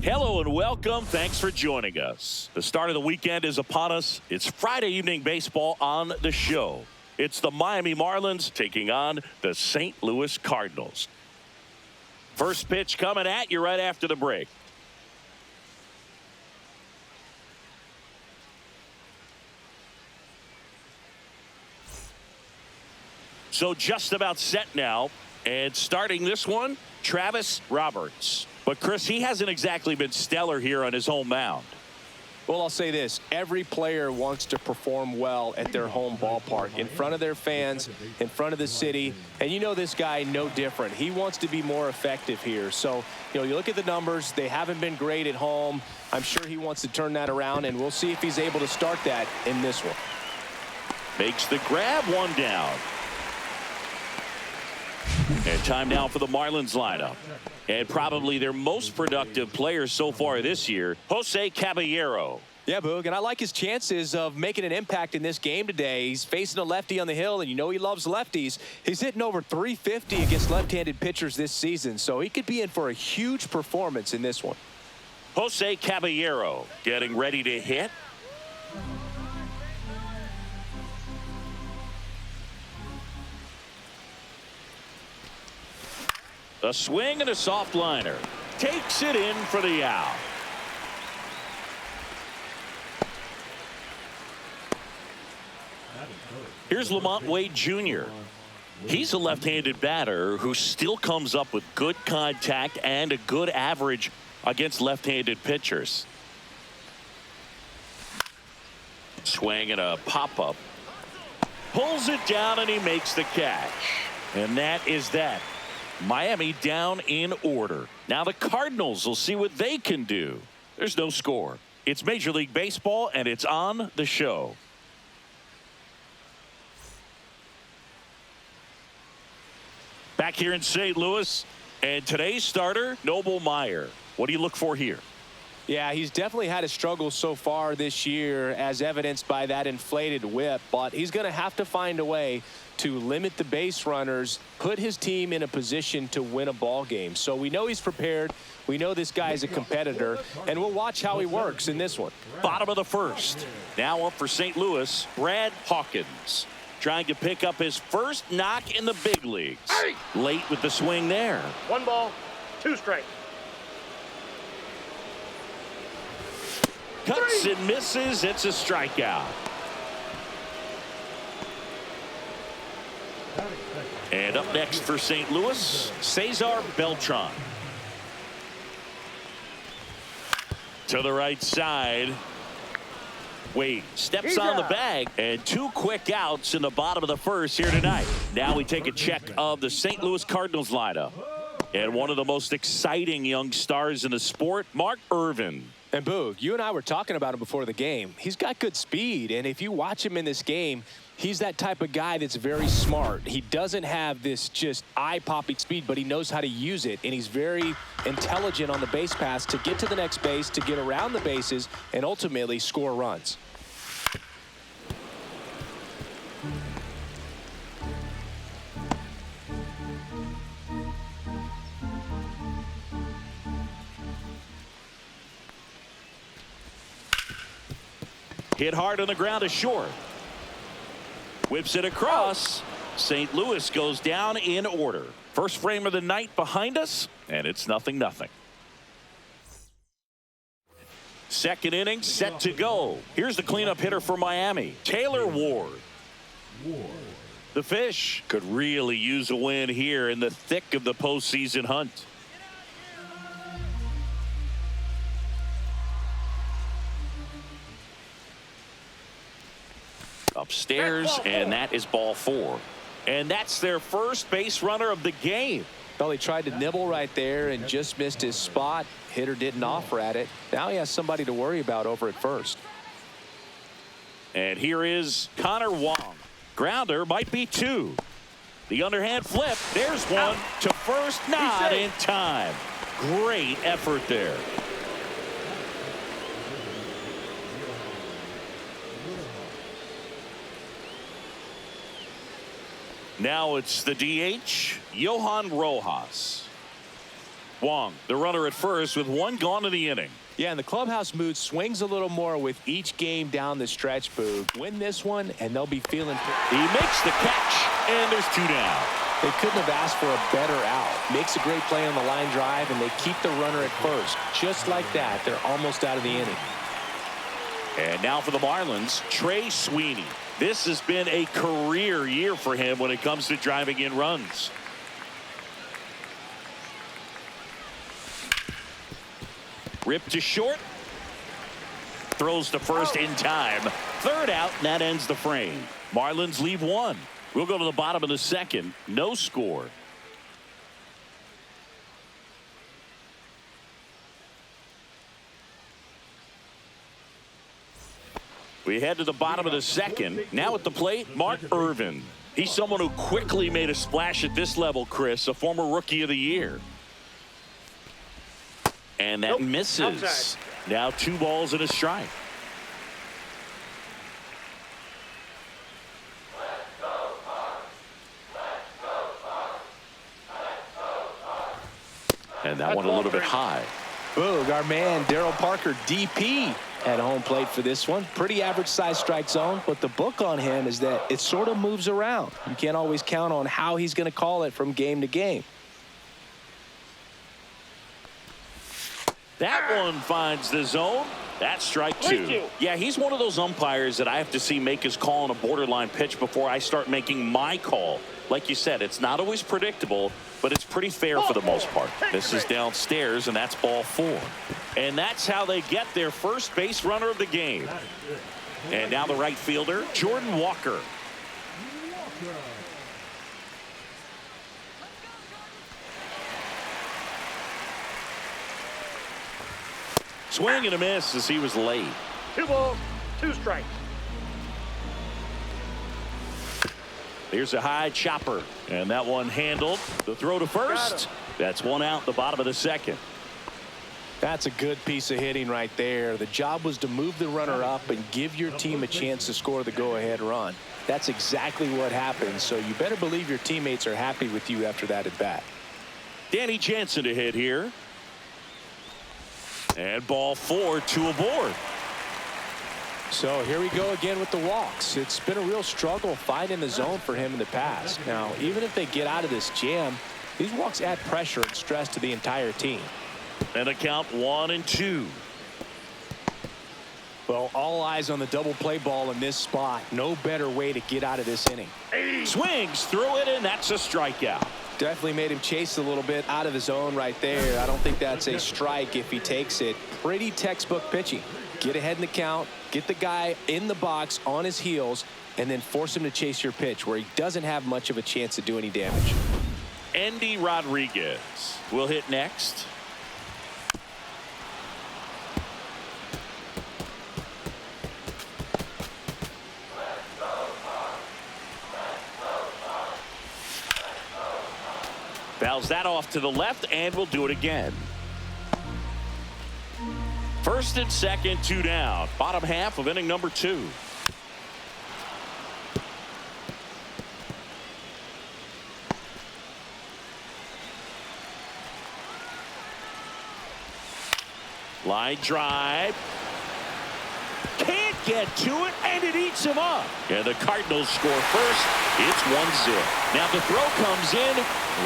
Hello and welcome. Thanks for joining us. The start of the weekend is upon us. It's Friday evening baseball on the show. It's the Miami Marlins taking on the St. Louis Cardinals. First pitch coming at you right after the break. So just about set now, and starting this one, Travis Roberts. But Chris, he hasn't exactly been stellar here on his home mound. Well, I'll say this. Every player wants to perform well at their home ballpark, in front of their fans, in front of the city. And you know this guy no different. He wants to be more effective here. So, you look at the numbers. They haven't been great at home. I'm sure he wants to turn that around, and we'll see if he's able to start that in this one. Makes the grab, one down. And time now for the Marlins lineup. And probably their most productive player so far this year, Jose Caballero. Yeah, Boog, and I like his chances of making an impact in this game today. He's facing a lefty on the hill, and you know he loves lefties. He's hitting over 350 against left-handed pitchers this season, so he could be in for a huge performance in this one. Jose Caballero getting ready to hit. A swing and a soft liner. Takes it in for the out. Here's Lamont Wade Jr. He's a left-handed batter who still comes up with good contact and a good average against left-handed pitchers. Swing and a pop-up. Pulls it down and he makes the catch. And that is that. Miami down in order. Now the Cardinals will see what they can do. There's no score. It's Major League Baseball, and it's on the show. Back here in St. Louis, and today's starter, Noble Meyer. What do you look for here? Yeah, he's definitely had a struggle so far this year, as evidenced by that inflated whip, but he's going to have to find a way to limit the base runners, put his team in a position to win a ball game. So we know he's prepared. We know this guy is a competitor, and we'll watch how he works in this one. Bottom of the first. Now up for St. Louis, Brad Hawkins, trying to pick up his first knock in the big leagues. Late with the swing there. 1 ball, 2 strikes. Cuts and misses. It's a strikeout. And up next for St. Louis, Cesar Beltran. To the right side. Wade steps on the bag, and 2 quick outs in the bottom of the first here tonight. Now we take a check of the St. Louis Cardinals lineup. And one of the most exciting young stars in the sport, Mark Irvin. And Boog, you and I were talking about him before the game. He's got good speed, and if you watch him in this game, he's that type of guy that's very smart. He doesn't have this just eye-popping speed, but he knows how to use it, and he's very intelligent on the base pass to get to the next base, to get around the bases, and ultimately score runs. Hit hard on the ground to short. Whips it across. St. Louis goes down in order. First frame of the night behind us, and it's 0-0. Second inning set to go. Here's the cleanup hitter for Miami, Taylor Ward. The Fish could really use a win here in the thick of the postseason hunt. Upstairs, and that is ball 4. And that's their first base runner of the game. Well, he tried to nibble right there and just missed his spot. Hitter didn't offer at it. Now he has somebody to worry about over at first. And here is Connor Wong. Grounder might be 2. The underhand flip. There's one to first, not in time. Great effort there. Now it's the DH, Johan Rojas. Wong, the runner at first with one gone in the inning. Yeah, and the clubhouse mood swings a little more with each game down the stretch, Boo. Win this one, and they'll be feeling. He makes the catch, and there's 2 down. They couldn't have asked for a better out. Makes a great play on the line drive, and they keep the runner at first. Just like that, they're almost out of the inning. And now for the Marlins, Trey Sweeney. This has been a career year for him when it comes to driving in runs. Ripped to short. Throws to first in time. 3rd out, and that ends the frame. Marlins leave 1. We'll go to the bottom of the 2nd. No score. We head to the bottom of the 2nd. Now at the plate, Mark Irvin. He's someone who quickly made a splash at this level, Chris, a former Rookie of the Year. And that misses. Outside. Now 2 balls and a strike. And that one a little bit high. Boog, our man Daryl Parker, DP, at home plate for this one. Pretty average size strike zone, but the book on him is that it sort of moves around. You can't always count on how he's going to call it from game to game. That one finds the zone. That's strike 2. Yeah, he's one of those umpires that I have to see make his call on a borderline pitch before I start making my call. Like you said, it's not always predictable, but it's pretty fair for the most part. This is downstairs, and that's ball 4. And that's how they get their first base runner of the game. And now the right fielder, Jordan Walker. Swing and a miss as he was late. 2 balls, 2 strikes. Here's a high chopper, and that one handled. The throw to first. That's 1 out, the bottom of the 2nd. That's a good piece of hitting right there. The job was to move the runner up and give your team a chance to score the go-ahead run. That's exactly what happened, so you better believe your teammates are happy with you after that at bat. Danny Jansen to hit here. And ball 4, 2 aboard. So here we go again with the walks. It's been a real struggle finding the zone for him in the past. Now, even if they get out of this jam, these walks add pressure and stress to the entire team. And a count 1-2. Well, all eyes on the double play ball in this spot. No better way to get out of this inning. Swings through it, and that's a strikeout. Definitely made him chase a little bit out of the zone right there. I don't think that's a strike if he takes it. Pretty textbook pitching. Get ahead in the count, get the guy in the box on his heels, and then force him to chase your pitch where he doesn't have much of a chance to do any damage. Andy Rodriguez will hit next. Fouls that off to the left, and we'll do it again. 1st and 2nd, 2 down. Bottom half of inning number 2. Line drive. Can't get to it, and it eats him up. And the Cardinals score first. It's 1-0. Now the throw comes in.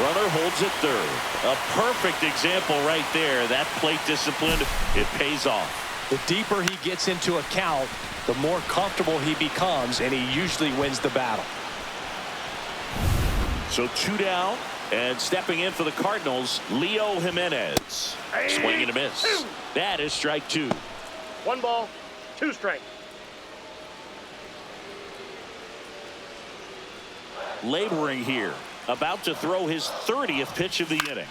Runner holds at 3rd. A perfect example right there. That plate discipline, it pays off. The deeper he gets into a count, the more comfortable he becomes, and he usually wins the battle. So 2 down, and stepping in for the Cardinals, Leo Jimenez. Swing and a miss. That is strike 2. 1 ball, 2 strikes. Laboring here, about to throw his 30th pitch of the inning.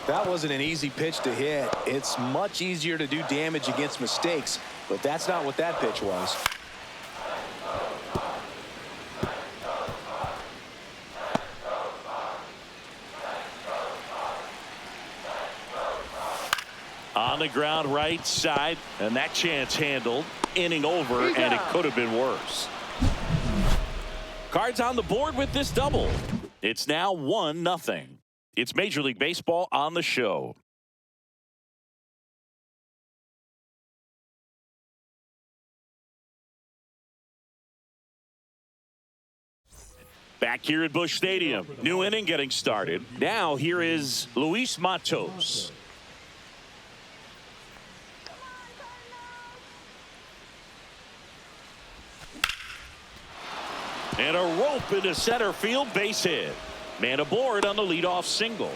That wasn't an easy pitch to hit. It's much easier to do damage against mistakes, but that's not what that pitch was. On the ground right side, and that chance handled. Inning over, and it could have been worse. Cards on the board with this double. It's now 1-0. It's Major League Baseball on the show. Back here at Busch Stadium, new inning getting started. Now here is Luis Matos. And a rope into center field, base hit. Man aboard on the leadoff single.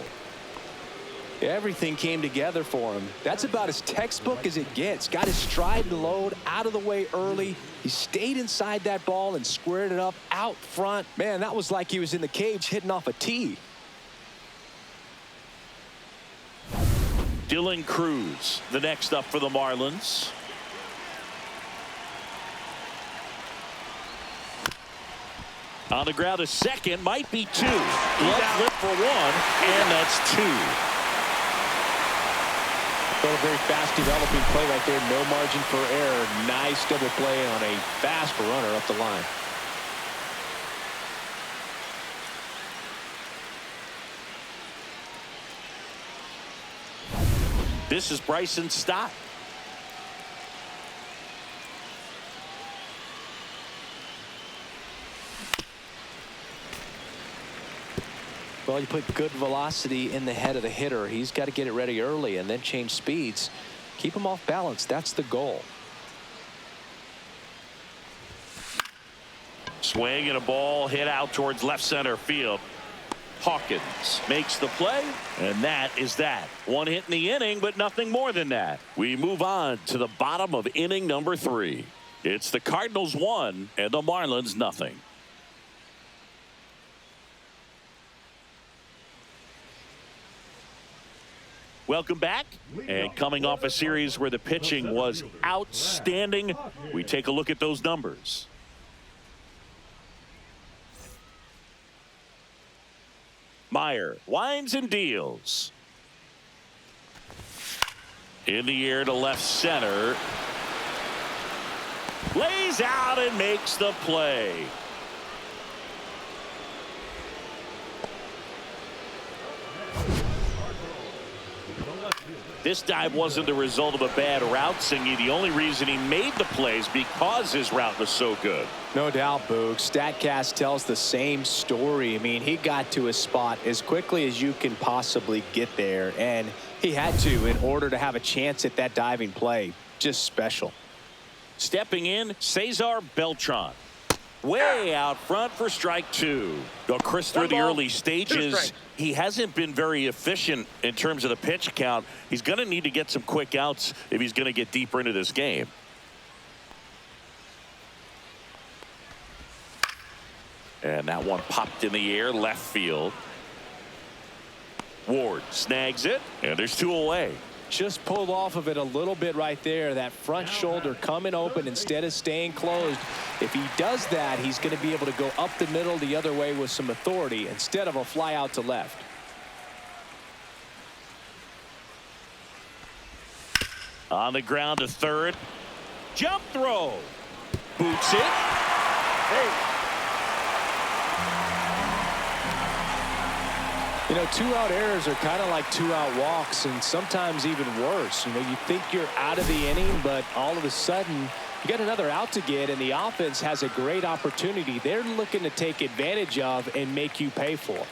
Everything came together for him. That's about as textbook as it gets. Got his stride and load out of the way early. He stayed inside that ball and squared it up out front. Man, that was like he was in the cage hitting off a tee. Dylan Cruz, the next up for the Marlins. On the ground, a second, might be two. Glove flip for one, and that's two. A very fast developing play right there. No margin for error. Nice double play on a fast runner up the line. This is Bryson Stott. Well, you put good velocity in the head of the hitter. He's got to get it ready early and then change speeds. Keep him off balance. That's the goal. Swing and a ball hit out towards left center field. Hawkins makes the play, and that is that. One hit in the inning, but nothing more than that. We move on to the bottom of inning number 3. It's the Cardinals 1 and the Marlins nothing. Welcome back, and coming off a series where the pitching was outstanding, we take a look at those numbers. Meyer winds and deals. In the air to left center. Lays out and makes the play. This dive wasn't the result of a bad route, Singy. The only reason he made the play is because his route was so good. No doubt, Boog. StatCast tells the same story. I mean, he got to his spot as quickly as you can possibly get there, and he had to in order to have a chance at that diving play. Just special. Stepping in, Cesar Beltran. Way out front for strike 2. Though Chris, through the early stages, he hasn't been very efficient in terms of the pitch count. He's going to need to get some quick outs if he's going to get deeper into this game. And that one popped in the air, left field. Ward snags it, and there's 2 away. Just pulled off of it a little bit right there. That front shoulder coming open instead of staying closed. If he does that, he's going to be able to go up the middle the other way with some authority instead of a fly out to left. On the ground to third. Jump throw. Boots it. Hey. You know, 2-out errors are kind of like 2-out walks, and sometimes even worse. You know, you think you're out of the inning, but all of a sudden you got another out to get, and the offense has a great opportunity they're looking to take advantage of and make you pay for.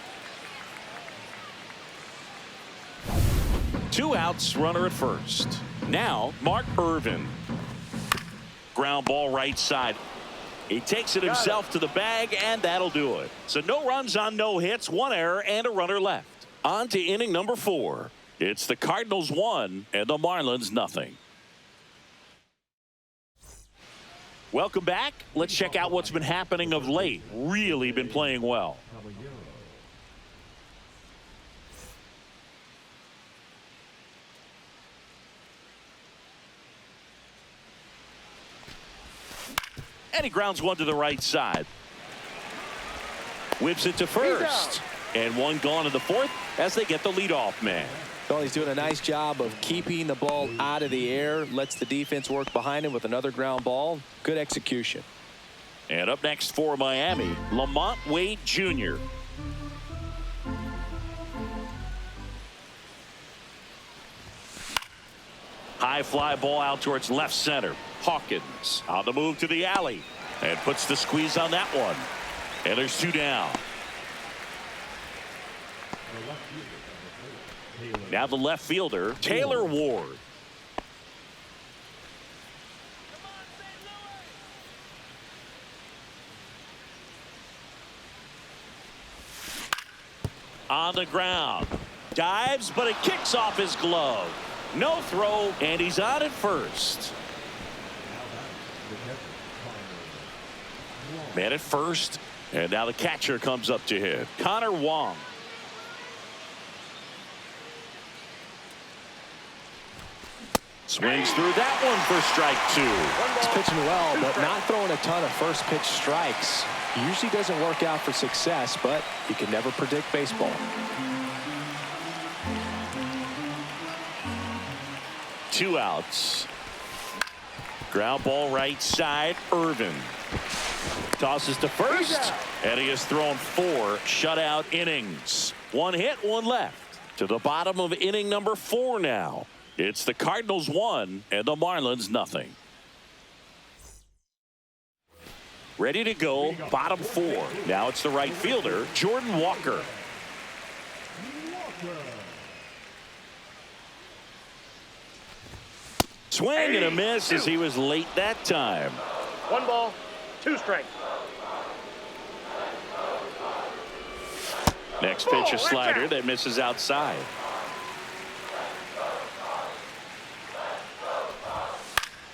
2 outs, runner at first. Now Mark Irvin. Ground ball right side. He takes it himself to the bag, and that'll do it. So no runs on no hits, 1 error, and a runner left. On to inning number 4. It's the Cardinals 1 and the Marlins nothing. Welcome back. Let's check out what's been happening of late. Really been playing well. And he grounds one to the right side. Whips it to first. And 1 gone in the 4th as they get the leadoff man. Well, he's doing a nice job of keeping the ball out of the air. Lets the defense work behind him with another ground ball. Good execution. And up next for Miami, Lamont Wade Jr. High fly ball out towards left center. Hawkins on the move to the alley and puts the squeeze on that one. And there's 2 down. Now the left fielder, Taylor Ward. On the ground. Dives, but it kicks off his glove. No throw, and he's on at first. Man at first, and now the catcher comes up to hit. Connor Wong. Swings through that one for strike 2. He's pitching well, but not throwing a ton of first pitch strikes. Usually doesn't work out for success, but you can never predict baseball. Two outs. Ground ball right side. Irvin tosses to first, and he has thrown 4 shutout innings. 1 hit, 1 left. To the bottom of inning number 4 now. It's the Cardinals 1 and the Marlins nothing. Ready to go, bottom 4. Now it's the right fielder, Jordan Walker. Swing and a miss as he was late that time. 1 ball, 2 strikes. Next pitch, a slider that misses outside.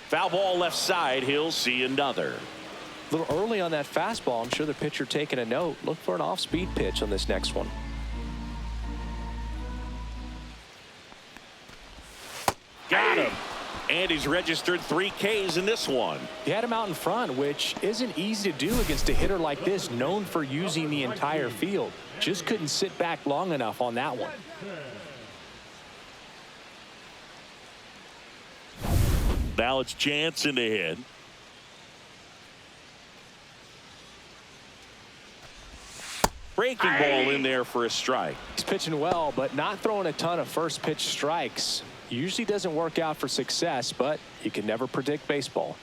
Foul ball left side. He'll see another. A little early on that fastball. I'm sure the pitcher taking a note. Look for an off-speed pitch on this next one. Got him. And he's registered 3 Ks in this one. He had him out in front, which isn't easy to do against a hitter like this, known for using the entire field. Just couldn't sit back long enough on that one. Now it's Jansen to hit. Breaking ball in there for a strike. He's pitching well, but not throwing a ton of first pitch strikes. Usually doesn't work out for success, but you can never predict baseball.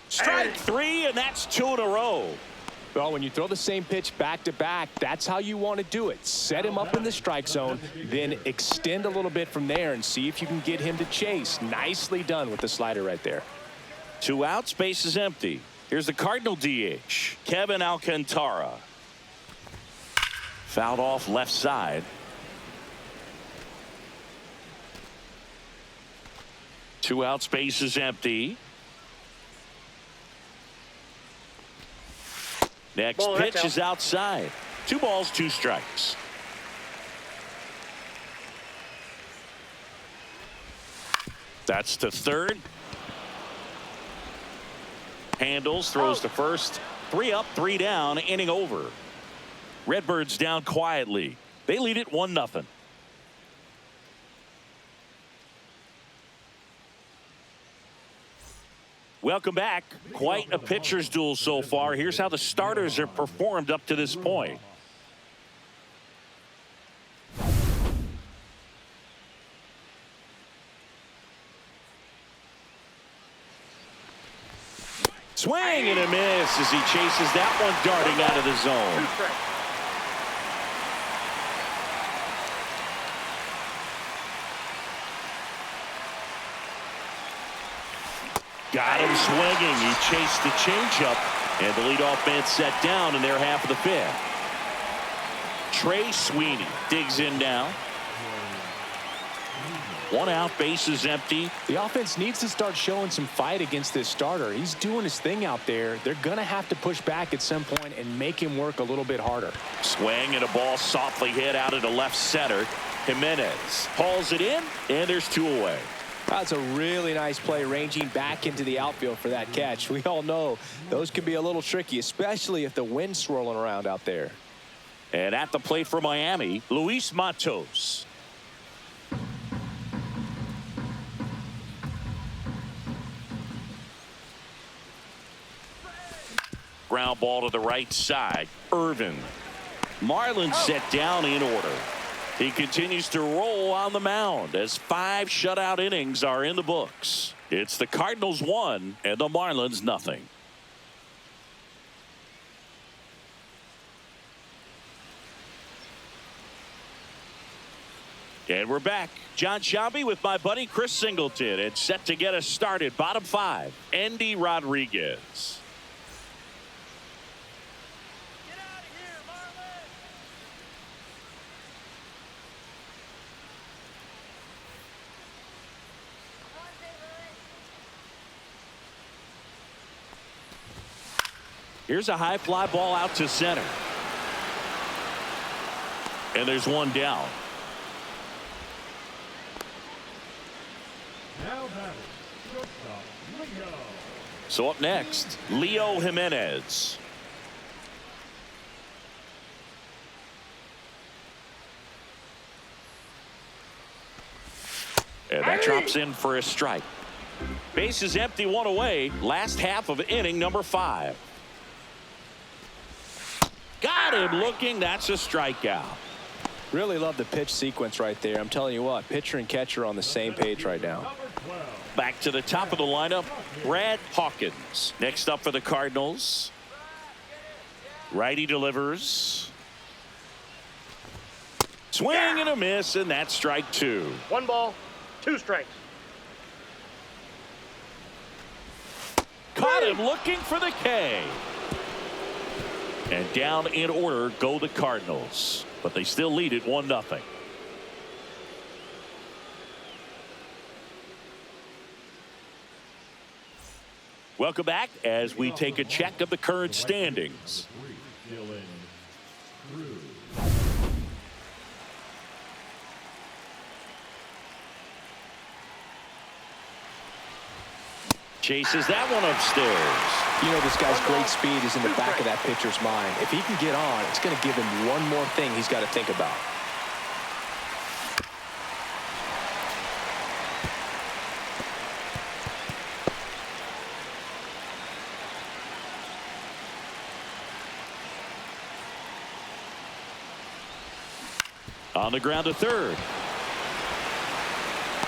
Strike 3, and that's 2 in a row. Well, when you throw the same pitch back to back, that's how you want to do it. Set him up in the strike zone, then extend a little bit from there and see if you can get him to chase. Nicely done with the slider right there. 2 outs, base is empty. Here's the Cardinal DH, Kevin Alcantara. Fouled off left side. 2 outs, base is empty. Next pitch is outside. 2 balls, 2 strikes. That's to third. Handles, throws to first. 3 up, 3 down, inning over. Redbirds down quietly. They lead it 1-0. Welcome back. Quite a pitcher's duel so far. Here's how the starters have performed up to this point. Swing and a miss as he chases that one darting out of the zone. Got him swinging. He chased the changeup, and the leadoff man set down in their half of the 5th. Trey Sweeney digs in now. 1 out, base is empty. The offense needs to start showing some fight against this starter. He's doing his thing out there. They're going to have to push back at some point and make him work a little bit harder. Swing and a ball softly hit out into left center. Jimenez hauls it in, and there's 2 away. That's a really nice play, ranging back into the outfield for that catch. We all know those can be a little tricky, especially if the wind's swirling around out there. And at the plate for Miami, Luis Matos. Ground ball to the right side. Irvin Marlins set down in order. He continues to roll on the mound as 5 shutout innings are in the books. It's the Cardinals 1 and the Marlins nothing. And we're back. John Sciambi with my buddy Chris Singleton. And set to get us started. Bottom 5, Andy Rodriguez. Get out of here, Marlins! Here's a high fly ball out to center. And there's one down. Now batting, shortstop, Leo. So up next, Leo Jimenez. And that drops in for a strike. Base is empty, 1 away. Last half of inning number 5. Got him looking. That's a strikeout. Really love the pitch sequence right there. I'm telling you what, pitcher and catcher on the same page right now. Back to the top of the lineup, Brad Hawkins. Next up for the Cardinals. Righty delivers. Swing and a miss, and that's strike 2. 1 ball, 2 strikes. Caught him looking for the K. And down in order go the Cardinals. But they still lead it 1-0. Welcome back as we take a check of the current standings. Chases that one upstairs. You know, this guy's great speed is in the back of that pitcher's mind. If he can get on, it's going to give him one more thing he's got to think about. On the ground to third.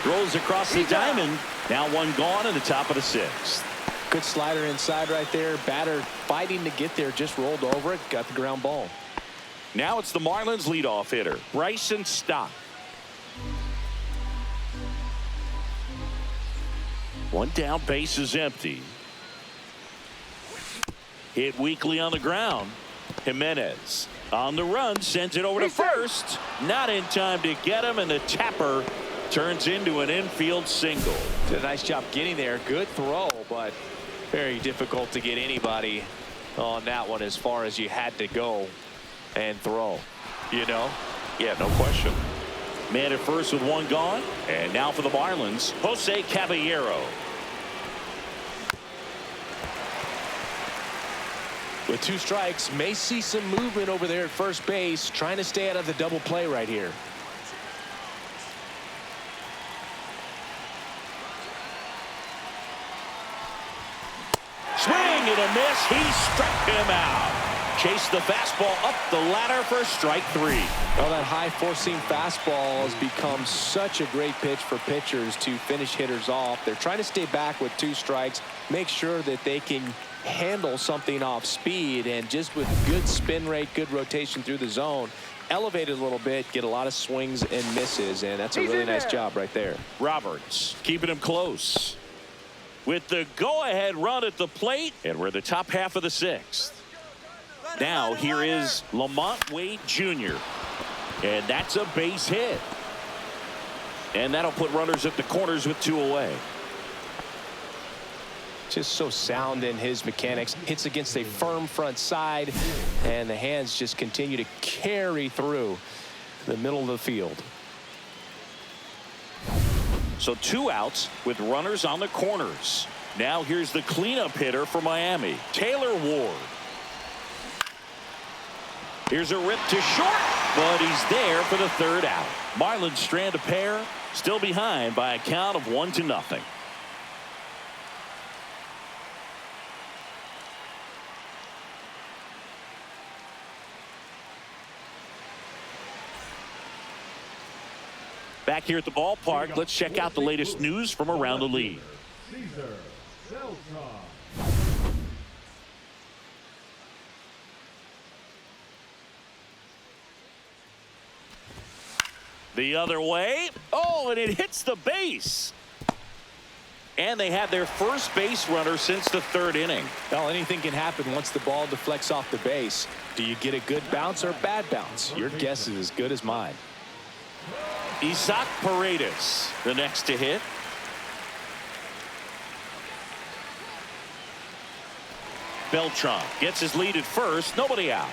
Throws across the diamond. Now 1 gone in the top of the 6th. Good slider inside right there. Batter fighting to get there, just rolled over it, got the ground ball. Now it's the Marlins leadoff hitter, Bryson Stott. 1 down, base is empty. Hit weakly on the ground. Jimenez on the run, sends it over to first. Not in time to get him, and the tapper turns into an infield single. Did a nice job getting there. Good throw, but very difficult to get anybody on that one as far as you had to go and throw. You know? Yeah, no question. Man at first with 1 gone. And now for the Marlins, Jose Caballero. With 2 strikes, may see some movement over there at first base, trying to stay out of the double play right here. Swing and a miss. He struck him out. Chased the fastball up the ladder for strike 3. Well, that high 4-seam fastball has become such a great pitch for pitchers to finish hitters off. They're trying to stay back with 2 strikes, make sure that they can handle something off speed, and just with good spin rate, good rotation through the zone, elevate it a little bit, get a lot of swings and misses, and that's a really nice job right there. Roberts keeping him close with the go-ahead run at the plate, and we're the top half of the 6th. Now here is Lamont Wade Jr. and that's a base hit, and that'll put runners at the corners with 2 away. Just so sound in his mechanics. Hits against a firm front side, and the hands just continue to carry through the middle of the field. So 2 outs with runners on the corners. Now here's the cleanup hitter for Miami, Taylor Ward. Here's a rip to short, but he's there for the 3rd out. Marlins strand a pair, still behind by a count of 1-0. Back here at the ballpark, let's check out the latest news from around the league. Caesar Beltran. The other way. Oh, and it hits the base. And they have their first base runner since the third inning. Well, anything can happen once the ball deflects off the base. Do you get a good bounce or a bad bounce? Your guess is as good as mine. Isaac Paredes, the next to hit. Beltran gets his lead at first. Nobody out.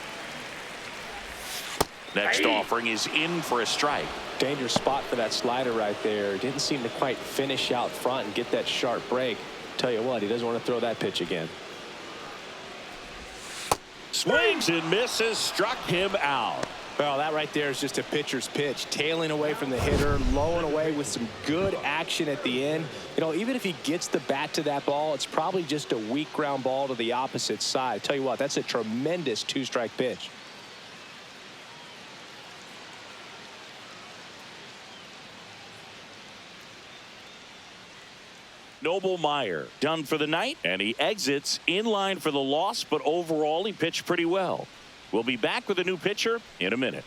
Next offering is in for a strike. Dangerous spot for that slider right there. Didn't seem to quite finish out front and get that sharp break. Tell you what, he doesn't want to throw that pitch again. Swings and misses, struck him out. Well, that right there is just a pitcher's pitch. Tailing away from the hitter, low and away with some good action at the end. You know, even if he gets the bat to that ball, it's probably just a weak ground ball to the opposite side. Tell you what, that's a tremendous two-strike pitch. Noble Meyer done for the night, and he exits in line for the loss, but overall he pitched pretty well. We'll be back with a new pitcher in a minute.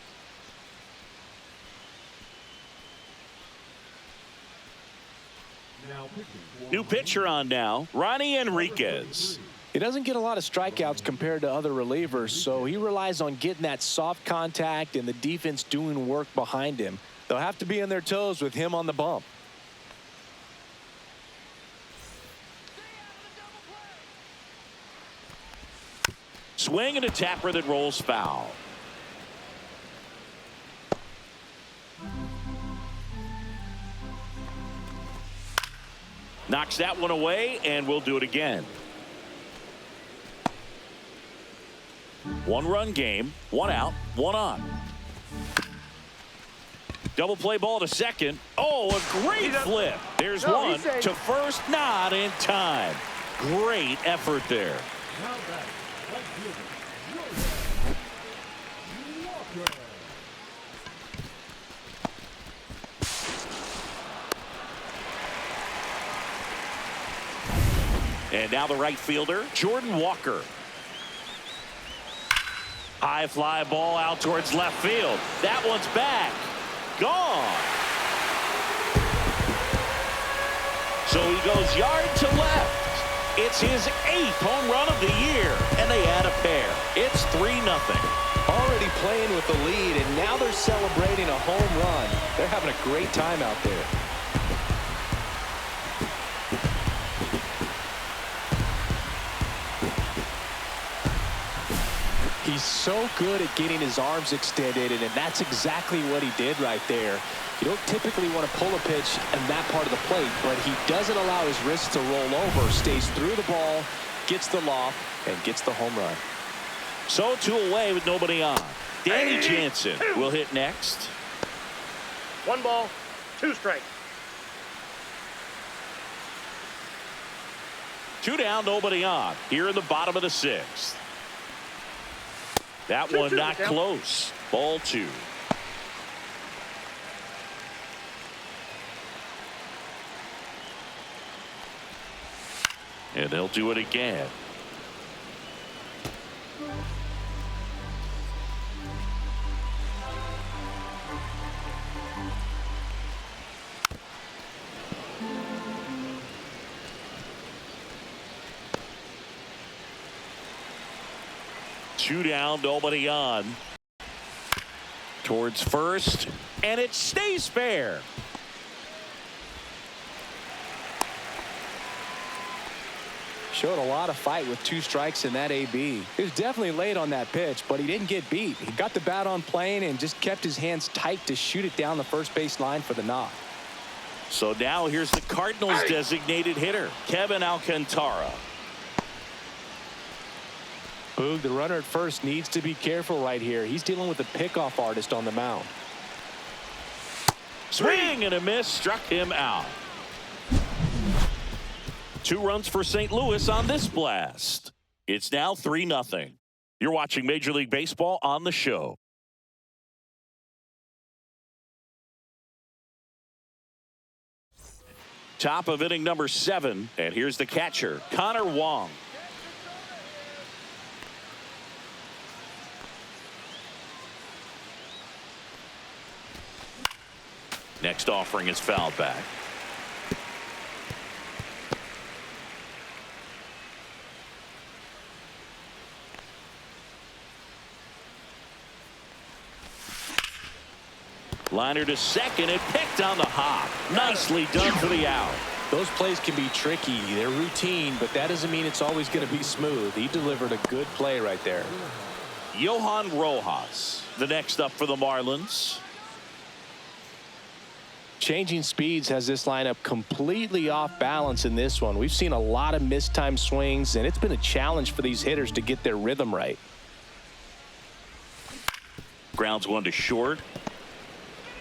New pitcher on now, Ronnie Enriquez. He doesn't get a lot of strikeouts compared to other relievers, so he relies on getting that soft contact and the defense doing work behind him. They'll have to be on their toes with him on the bump. Swing and a tapper that rolls foul. Knocks that one away, and we'll do it again. One-run game, one out, one on. Double play ball to second. Oh, a great flip. There's one to first, not in time. Great effort there. Now back, right fielder, Walker. And now the right fielder, Jordan Walker. High fly ball out towards left field. That one's back. Gone. So he goes yard to left. It's his 8th home run of the year, and they add a pair. It's 3-0. Already playing with the lead, and now they're celebrating a home run. They're having a great time out there. He's so good at getting his arms extended, and that's exactly what he did right there. You don't typically want to pull a pitch in that part of the plate, but he doesn't allow his wrists to roll over, stays through the ball, gets the loft, and gets the home run. So 2 away with nobody on. Danny Jansen will hit next. 1 ball, 2 strikes. 2 down, nobody on. Here in the bottom of the 6th. That one not close. Ball 2. And they'll do it again. Two down, nobody on. Towards first, and it stays fair. Showed a lot of fight with 2 strikes in that AB. He was definitely late on that pitch, but he didn't get beat. He got the bat on plane and just kept his hands tight to shoot it down the first base line for the knock. So now here's the Cardinals designated hitter, Kevin Alcantara. Boog, the runner at first needs to be careful right here. He's dealing with a pickoff artist on the mound. Swing and a miss, struck him out. 2 runs for St. Louis on this blast. It's now 3-0. You're watching Major League Baseball on the show. Top of inning number 7, and here's the catcher, Connor Wong. Next offering is fouled back. Liner to second and picked on the hop. Nicely done for the out. Those plays can be tricky. They're routine, but that doesn't mean it's always going to be smooth. He delivered a good play right there. Johan Rojas, the next up for the Marlins. Changing speeds has this lineup completely off balance in this one. We've seen a lot of mistimed swings, and it's been a challenge for these hitters to get their rhythm right. Grounds one to short.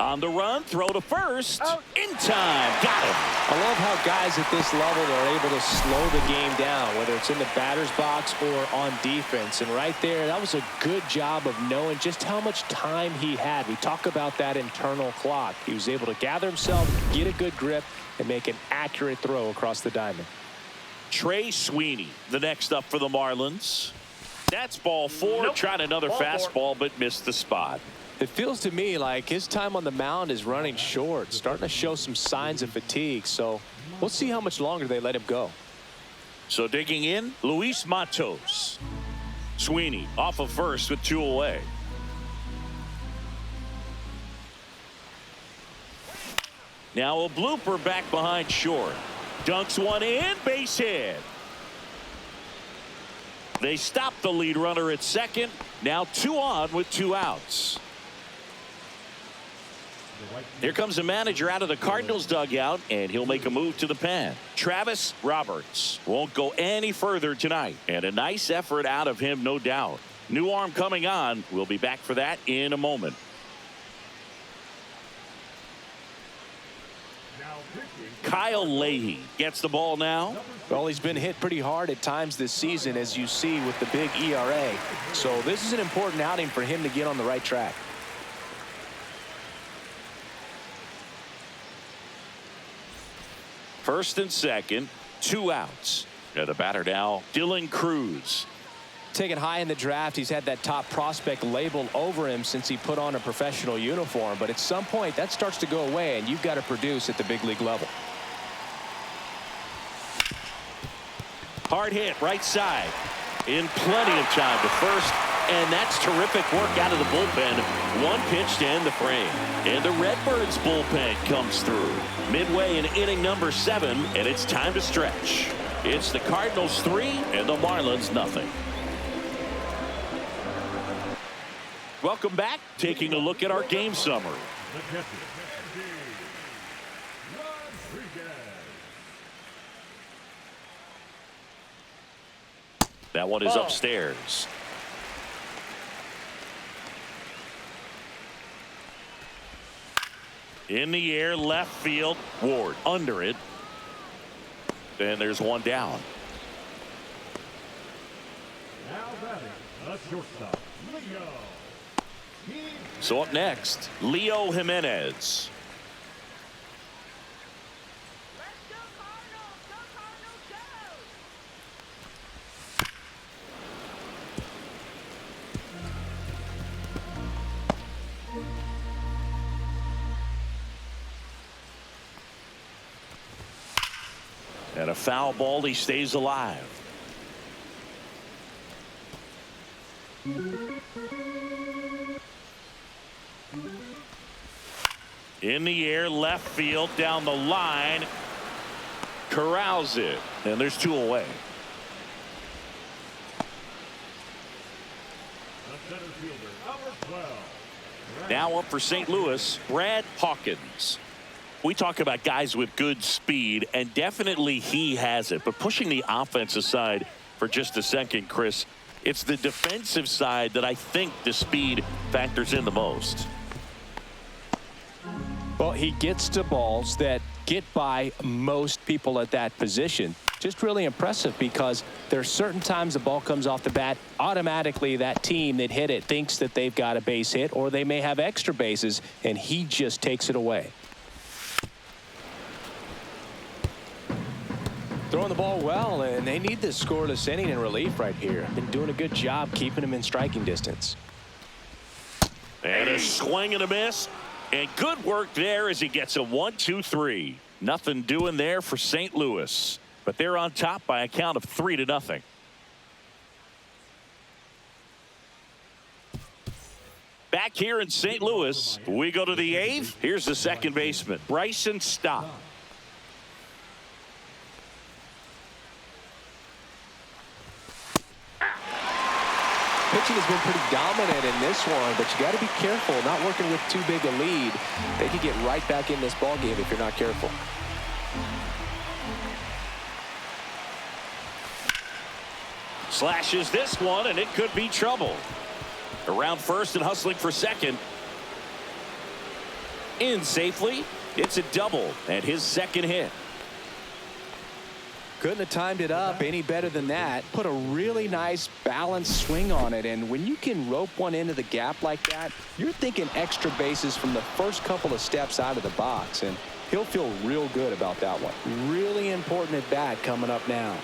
On the run, throw to first. In time. Got him. I love how guys at this level are able to slow the game down, whether it's in the batter's box or on defense. And right there, that was a good job of knowing just how much time he had. We talk about that internal clock. He was able to gather himself, get a good grip, and make an accurate throw across the diamond. Trey Sweeney, the next up for the Marlins. That's ball 4. Nope. Tried another Ball fastball, but missed the spot. It feels to me like his time on the mound is running short, starting to show some signs of fatigue. So we'll see how much longer they let him go. So digging in, Luis Matos. Sweeney off of first with 2 away. Now a blooper back behind short. Dunks one in, base hit. They stop the lead runner at second. Now 2 on with 2 outs. Here comes the manager out of the Cardinals dugout, and he'll make a move to the pen. Travis Roberts won't go any further tonight, and a nice effort out of him, no doubt. New arm coming on. We'll be back for that in a moment. Kyle Leahy gets the ball now. Well, he's been hit pretty hard at times this season, as you see with the big ERA. So this is an important outing for him to get on the right track. First and second, 2 outs. And the batter now, Dylan Cruz. Taken high in the draft, he's had that top prospect label over him since he put on a professional uniform. But at some point, that starts to go away, and you've got to produce at the big league level. Hard hit, right side. In plenty of time to first. And that's terrific work out of the bullpen. 1 pitch to end the frame. And the Redbirds bullpen comes through. Midway in inning number 7, and it's time to stretch. It's the Cardinals 3 and the Marlins nothing. Welcome back. Taking a look at our game summary. That one is upstairs. In the air, left field. Ward under it. And there's one down. Now batting, the shortstop, Leo. So up next, Leo Jimenez. And a foul ball, he stays alive. In the air, left field, down the line. Corrals it. And there's 2 away. The center fielder, number 12. Now up for St. Louis, Brad Hawkins. We talk about guys with good speed, and definitely he has it. But pushing the offense aside for just a second, Chris, it's the defensive side that I think the speed factors in the most. Well, he gets to balls that get by most people at that position. Just really impressive, because there are certain times the ball comes off the bat, automatically that team that hit it thinks that they've got a base hit, or they may have extra bases, and he just takes it away. Throwing the ball well, and they need this scoreless inning in relief right here. Been doing a good job keeping him in striking distance. And a swing and a miss. And good work there as he gets a 1-2-3. Nothing doing there for St. Louis. But they're on top by a count of 3-0. Back here in St. Louis, we go to the 8th. Here's the second baseman, Bryson Stott. Pitching has been pretty dominant in this one, but you got to be careful not working with too big a lead. They could get right back in this ball game if you're not careful. Slashes this one, and it could be trouble. Around first and hustling for second. In safely. It's a double and his second hit. Couldn't have timed it up any better than that. Put a really nice balanced swing on it, and when you can rope one into the gap like that, you're thinking extra bases from the first couple of steps out of the box, and he'll feel real good about that one. Really important at bat coming up now.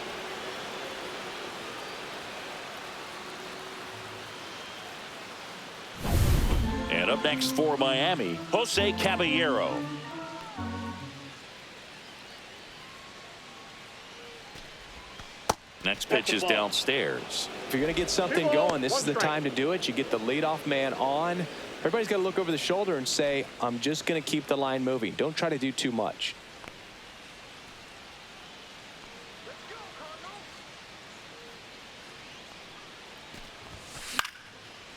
And up next for Miami, Jose Caballero. Next pitch is downstairs. If you're going to get something going, this is the time to do it. You get the leadoff man on. Everybody's got to look over the shoulder and say, I'm just going to keep the line moving. Don't try to do too much.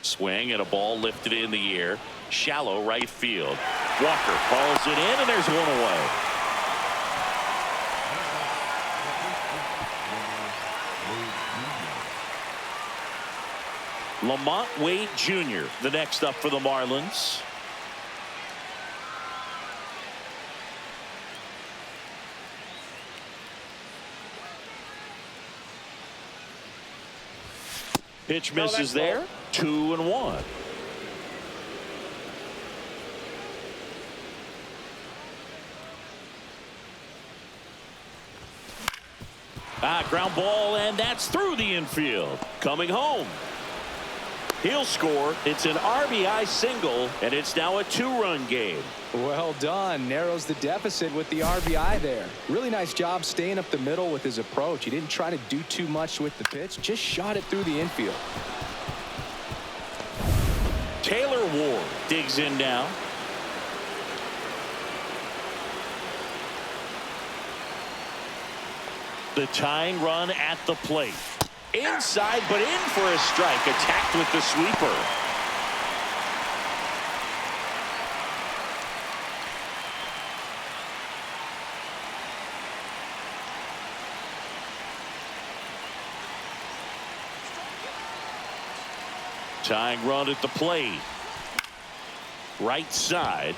Swing and a ball lifted in the air. Shallow right field. Walker calls it in, and there's one away. Lamont Wade Jr. the next up for the Marlins. Pitch misses there. 2-1. Ground ball, and that's through the infield. Coming home. He'll score. It's an RBI single, and it's now a 2-run game. Well done. Narrows the deficit with the RBI there. Really nice job staying up the middle with his approach. He didn't try to do too much with the pitch, just shot it through the infield. Taylor Ward digs in now. The tying run at the plate. Inside, but in for a strike. Attacked with the sweeper. Tying run at the plate. Right side.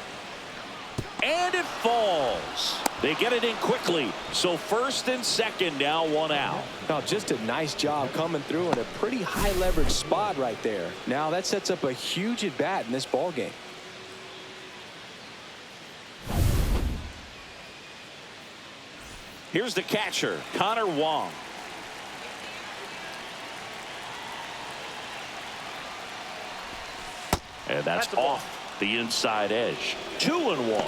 And it falls. They get it in quickly. So first and second, now one out. Oh, just a nice job coming through in a pretty high leverage spot right there. Now that sets up a huge at bat in this ball game. Here's the catcher, Connor Wong. And that's off the inside edge. 2-1.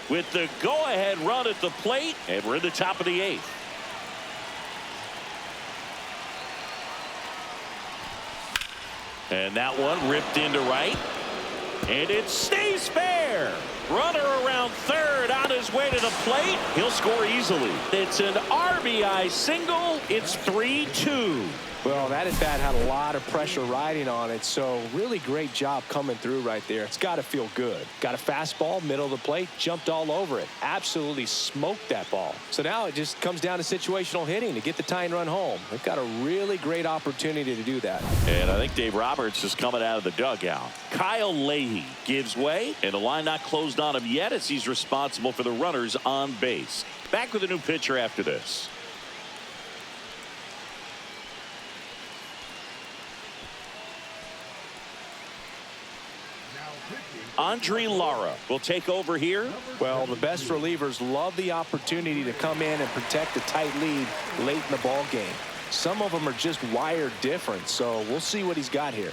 With the go-ahead run at the plate, and we're in the top of the 8th. And that one ripped into right. And it stays fair. Runner around third on his way to the plate. He'll score easily. It's an RBI single. It's 3-2. Well, that at bat had a lot of pressure riding on it, so really great job coming through right there. It's got to feel good. Got a fastball, middle of the plate, jumped all over it. Absolutely smoked that ball. So now it just comes down to situational hitting to get the tying run home. They've got a really great opportunity to do that. And I think Dave Roberts is coming out of the dugout. Kyle Leahy gives way, and the line not closed on him yet as he's responsible for the runners on base. Back with a new pitcher after this. Andre Lara will take over here. Well, the best relievers love the opportunity to come in and protect a tight lead late in the ball game. Some of them are just wired different, so we'll see what he's got here.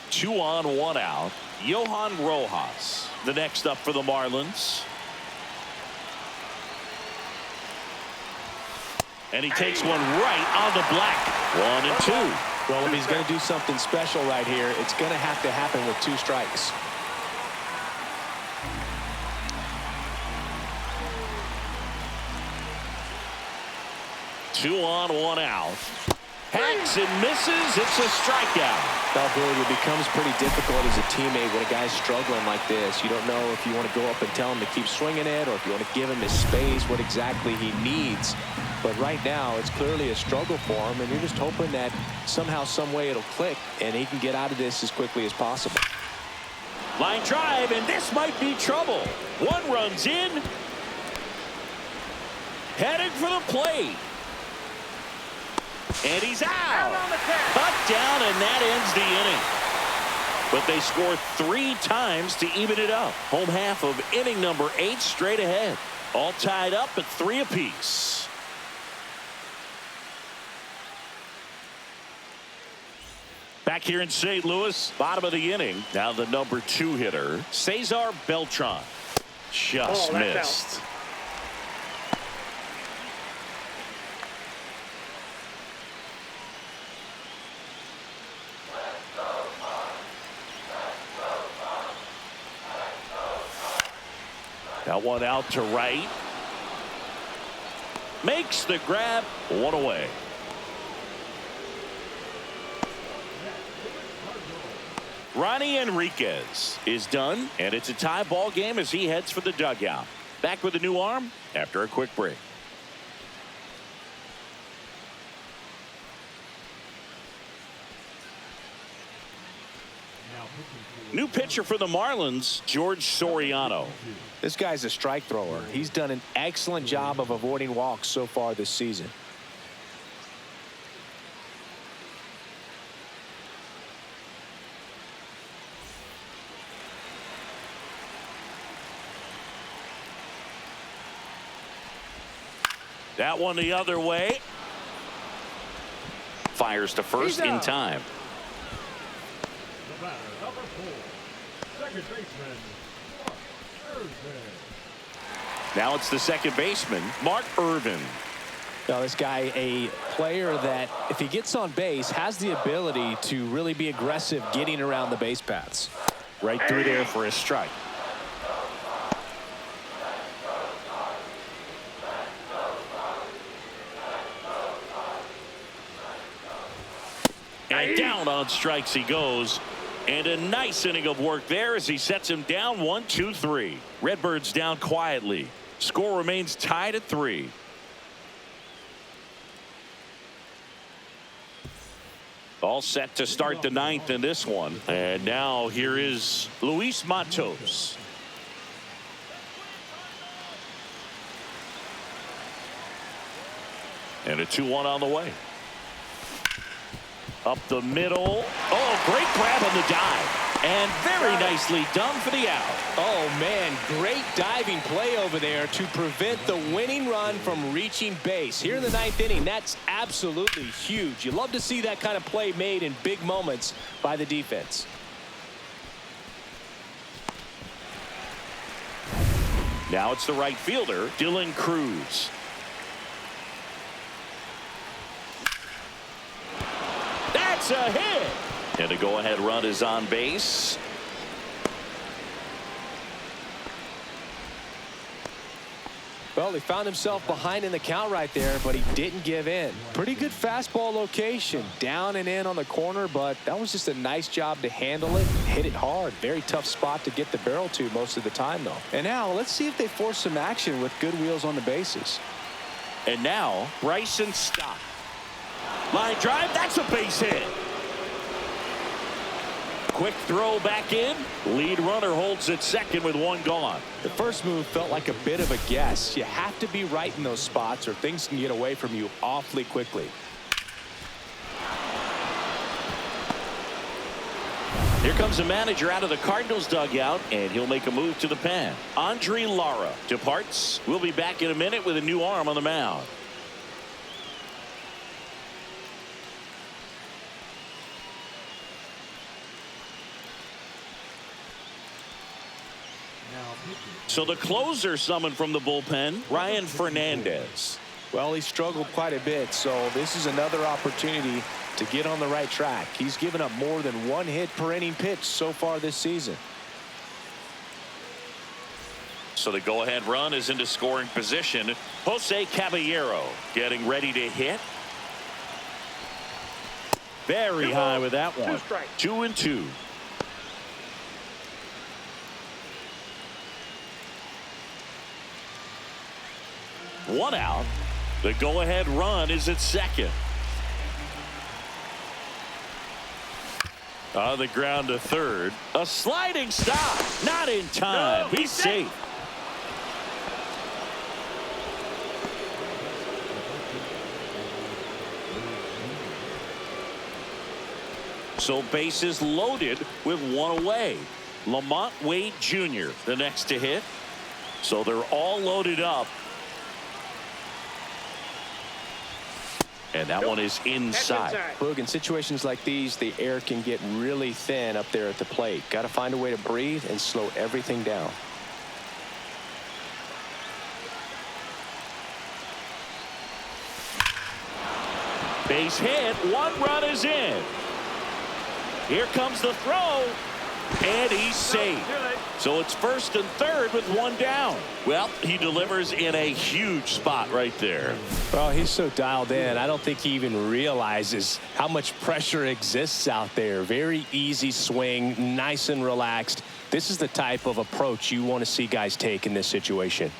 2 on, 1 out. Johan Rojas, the next up for the Marlins. And he takes one right on the black. 1 and 2. Well, if he's going to do something special right here, it's going to have to happen with 2 strikes. Two on, 1 out. Hacks and misses. It's a strikeout. Well, Billy, it becomes pretty difficult as a teammate when a guy's struggling like this. You don't know if you want to go up and tell him to keep swinging it, or if you want to give him his space, what exactly he needs. But right now, it's clearly a struggle for him, and you're just hoping that somehow, some way it'll click, and he can get out of this as quickly as possible. Line drive, and this might be trouble. 1 runs in. Heading for the plate. And he's out. Cut down, and that ends the inning. But they score 3 times to even it up. Home half of inning number 8 straight ahead. All tied up at 3 apiece. Back here in St. Louis, bottom of the inning. Now the number 2 hitter, Cesar Beltran. Just missed. That one out to right. Makes the grab. 1 away. Ronnie Enriquez is done, and it's a tie ball game as he heads for the dugout. Back with a new arm after a quick break. New pitcher for the Marlins, George Soriano. This guy's a strike thrower. He's done an excellent job of avoiding walks so far this season. That one the other way. Fires to first in time. The batter, number 4, second baseman, Mark Irvin. Now it's the second baseman, Mark Irvin. Now, this guy, a player that, if he gets on base, has the ability to really be aggressive getting around the base paths. Right through there for a strike. And down on strikes he goes. And a nice inning of work there as he sets him down 1-2-3. Redbirds down quietly. Score remains tied at 3. All set to start the 9th in this one. And now here is Luis Matos. And a 2-1 on the way. Up the middle. Oh, great grab on the dive. And very nicely done for the out. Oh, man, great diving play over there to prevent the winning run from reaching base. Here in the 9th inning, that's absolutely huge. You love to see that kind of play made in big moments by the defense. Now it's the right fielder, Dylan Cruz. That's a hit. And a go-ahead run is on base. Well, he found himself behind in the count right there, but he didn't give in. Pretty good fastball location, down and in on the corner, but that was just a nice job to handle it, hit it hard. Very tough spot to get the barrel to most of the time, though. And now let's see if they force some action with good wheels on the bases. And now Bryson Stott. Line drive, that's a base hit. Quick throw back in. Lead runner holds at second with 1 gone. The first move felt like a bit of a guess. You have to be right in those spots or things can get away from you awfully quickly. Here comes the manager out of the Cardinals dugout, and he'll make a move to the pen. Andre Lara departs. We'll be back in a minute with a new arm on the mound. So the closer summoned from the bullpen, Ryan Fernandez. Well, he struggled quite a bit, so this is another opportunity to get on the right track. He's given up more than one hit per inning pitch so far this season. So the go-ahead run is into scoring position. Jose Caballero getting ready to hit. Very high with that one. 2-2. One out. The go-ahead run is at second. On the ground to third. A sliding stop. Not in time. He's safe. So bases loaded with one away. Lamont Wade Jr. the next to hit. So they're all loaded up. And that one is inside. Boog, in situations like these, the air can get really thin up there at the plate. Got to find a way to breathe and slow everything down. Base hit. One run is in. Here comes the throw. And he's safe. So it's first and third with one down. Well, he delivers in a huge spot right there. Well, he's so dialed in. I don't think he even realizes how much pressure exists out there. Very easy swing, nice and relaxed. This is the type of approach you want to see guys take in this situation.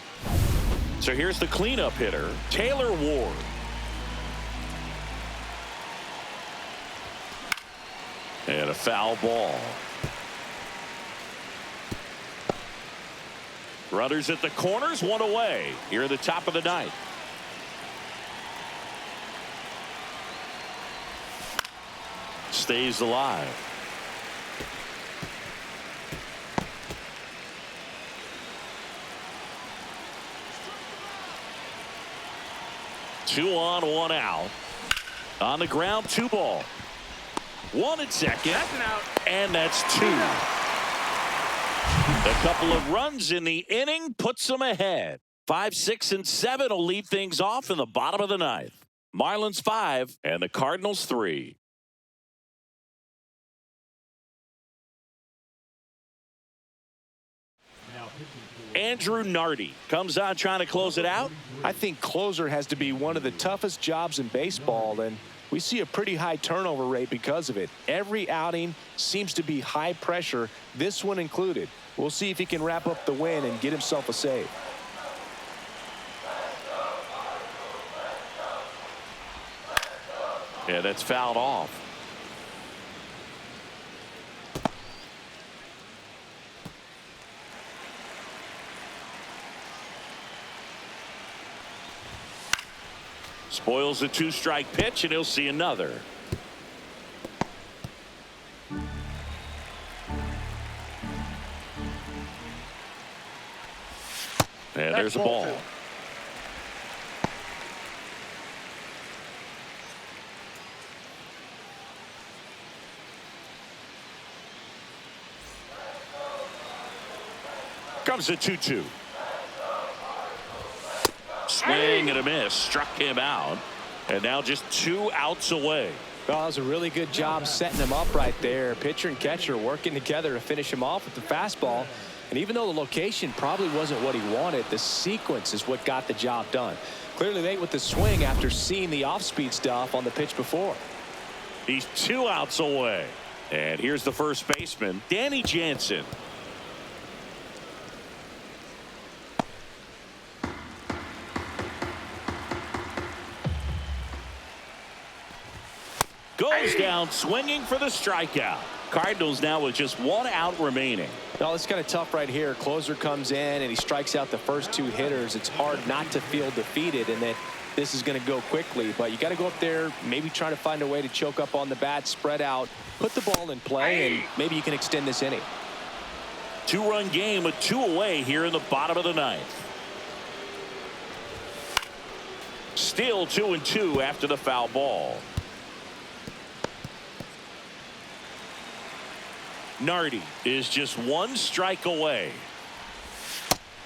So here's the cleanup hitter, Taylor Ward. And a foul ball. Runners at the corners, one away. Here at the top of the ninth. Stays alive. Two on, one out. On the ground, 2 ball. One at second. That's an out. And that's 2. A couple of runs in the inning puts them ahead. 5, 6, and 7 will lead things off in the bottom of the ninth. Marlins 5 and the Cardinals 3. Andrew Nardi comes on trying to close it out. I think closer has to be one of the toughest jobs in baseball, and we see a pretty high turnover rate because of it. Every outing seems to be high pressure, this one included. We'll see if he can wrap up the win and get himself a save. Yeah, that's fouled off. Spoils the 2-strike pitch, and he'll see another. And there's a ball. Comes the 2-2. Swing and a miss. Struck him out. And now just 2 outs away. Well, that was a really good job setting him up right there. Pitcher and catcher working together to finish him off with the fastball. And even though the location probably wasn't what he wanted, the sequence is what got the job done. Clearly late with the swing after seeing the off-speed stuff on the pitch before. He's 2 outs away. And here's the first baseman, Danny Jansen. Goes down swinging for the strikeout. Cardinals now with just 1 out remaining. Well, it's kind of tough right here. Closer comes in and he strikes out the first 2 hitters. It's hard not to feel defeated, and that this is going to go quickly, but you got to go up there, maybe try to find a way to choke up on the bat, spread out, put the ball in play, and maybe you can extend this inning. 2-run game with 2 away here in the bottom of the 9th. Still 2-2 after the foul ball. Nardi is just 1 strike away.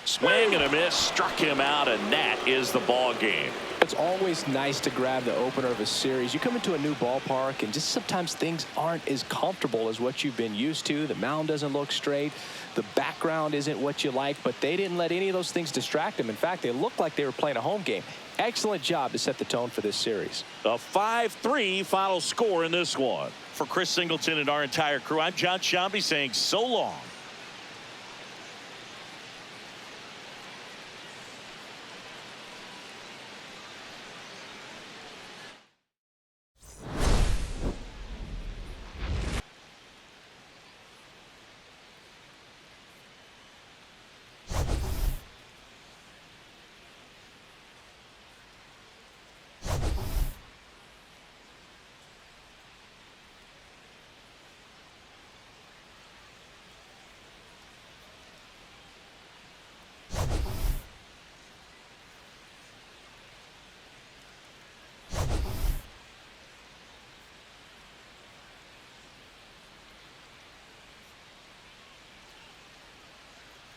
Swing and a miss, struck him out, and that is the ball game. It's always nice to grab the opener of a series. You come into a new ballpark, and just sometimes things aren't as comfortable as what you've been used to. The mound doesn't look straight. The background isn't what you like, but they didn't let any of those things distract them. In fact, they looked like they were playing a home game. Excellent job to set the tone for this series. A 5-3 final score in this one. For Chris Singleton and our entire crew, I'm John Shambi saying so long.